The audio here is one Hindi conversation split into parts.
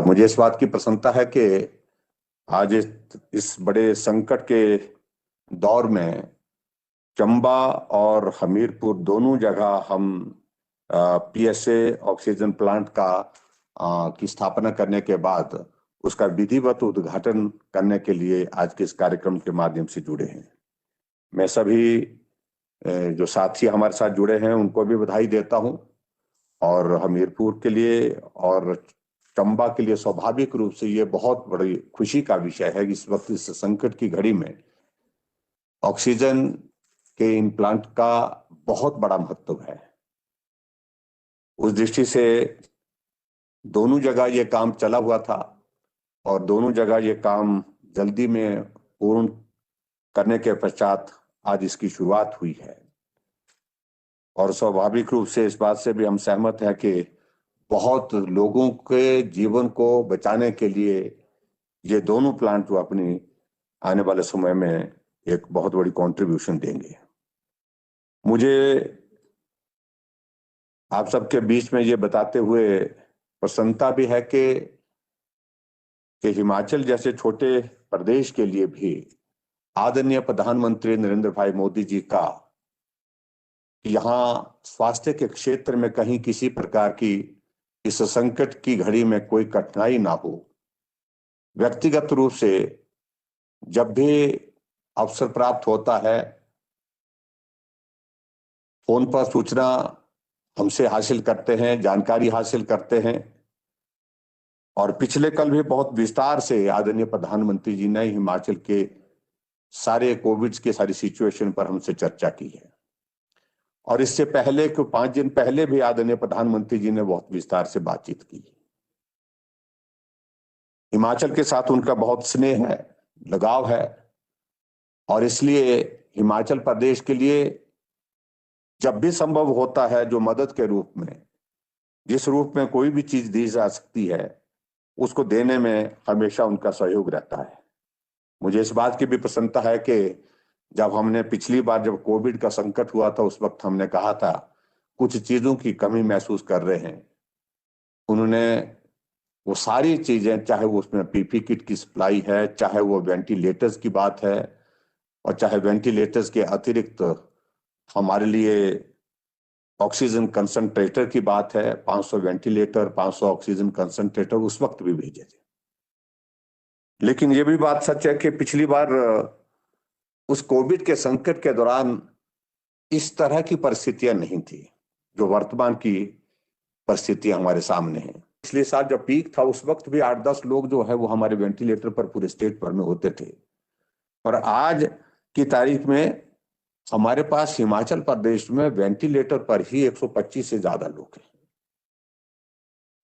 मुझे इस बात की प्रसन्नता है कि आज इस बड़े संकट के दौर में चंबा और हमीरपुर दोनों जगह हम पीएसए ऑक्सीजन प्लांट की स्थापना करने के बाद उसका विधिवत उद्घाटन करने के लिए आज के इस कार्यक्रम के माध्यम से जुड़े हैं। मैं सभी जो साथी हमारे साथ जुड़े हैं उनको भी बधाई देता हूं और हमीरपुर के लिए और चंबा के लिए स्वाभाविक रूप से ये बहुत बड़ी खुशी का विषय है कि इस वक्त इस संकट की घड़ी में ऑक्सीजन के इन प्लांट का बहुत बड़ा महत्व है। उस दृष्टि से दोनों जगह ये काम चला हुआ था और दोनों जगह ये काम जल्दी में पूर्ण करने के पश्चात आज इसकी शुरुआत हुई है। और स्वाभाविक रूप से इस बात से भी हम सहमत हैं कि बहुत लोगों के जीवन को बचाने के लिए ये दोनों प्लांट जो अपनी आने वाले समय में एक बहुत बड़ी कंट्रीब्यूशन देंगे। मुझे आप सबके बीच में ये बताते हुए प्रसन्नता भी है कि हिमाचल जैसे छोटे प्रदेश के लिए भी आदरणीय प्रधानमंत्री नरेंद्र भाई मोदी जी का यहाँ स्वास्थ्य के क्षेत्र में कहीं किसी प्रकार की इस संकट की घड़ी में कोई कठिनाई ना हो, व्यक्तिगत रूप से जब भी अवसर प्राप्त होता है फोन पर सूचना हमसे हासिल करते हैं, जानकारी हासिल करते हैं। और पिछले कल भी बहुत विस्तार से आदरणीय प्रधानमंत्री जी ने हिमाचल के सारे कोविड के सारी सिचुएशन पर हमसे चर्चा की है। और इससे पहले 5 दिन पहले भी आदरणीय प्रधानमंत्री जी ने बहुत विस्तार से बातचीत की। हिमाचल के साथ उनका बहुत स्नेह है, लगाव है और इसलिए हिमाचल प्रदेश के लिए जब भी संभव होता है जो मदद के रूप में जिस रूप में कोई भी चीज दी जा सकती है उसको देने में हमेशा उनका सहयोग रहता है। मुझे इस बात की भी प्रसन्नता है कि जब हमने पिछली बार जब कोविड का संकट हुआ था उस वक्त हमने कहा था कुछ चीजों की कमी महसूस कर रहे हैं। उन्होंने वो सारी चीजें, चाहे वो उसमें पीपी किट की सप्लाई है, चाहे वो वेंटिलेटर्स की बात है और चाहे वेंटिलेटर्स के अतिरिक्त हमारे लिए ऑक्सीजन कंसंट्रेटर की बात है, 500 वेंटिलेटर, 500 ऑक्सीजन कंसंट्रेटर उस वक्त भी भेजे थे। लेकिन ये भी बात सच है कि पिछली बार उस कोविड के संकट के दौरान इस तरह की परिस्थितियां नहीं थी जो वर्तमान की परिस्थितियां हमारे सामने हैं। पिछले साल जब पीक था उस वक्त भी 8-10 लोग जो है वो हमारे वेंटिलेटर पर पूरे स्टेट भर में होते थे और आज की तारीख में हमारे पास हिमाचल प्रदेश में वेंटिलेटर पर ही 125 से ज्यादा लोग हैं।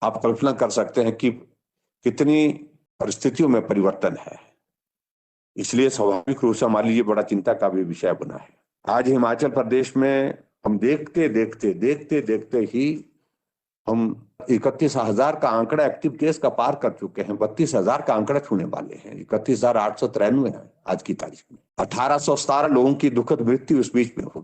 आप कल्पना कर सकते हैं कि कितनी परिस्थितियों में परिवर्तन है। इसलिए स्वाभाविक रूप से हमारे लिए बड़ा चिंता का भी विषय बना है। आज हिमाचल प्रदेश में हम देखते देखते ही हम 31,000 का आंकड़ा एक्टिव केस का पार कर चुके हैं। 32,000 का आंकड़ा छूने वाले हैं। 31,893 है आज की तारीख में। 1,817 लोगों की दुखद मृत्यु इस बीच में हुई।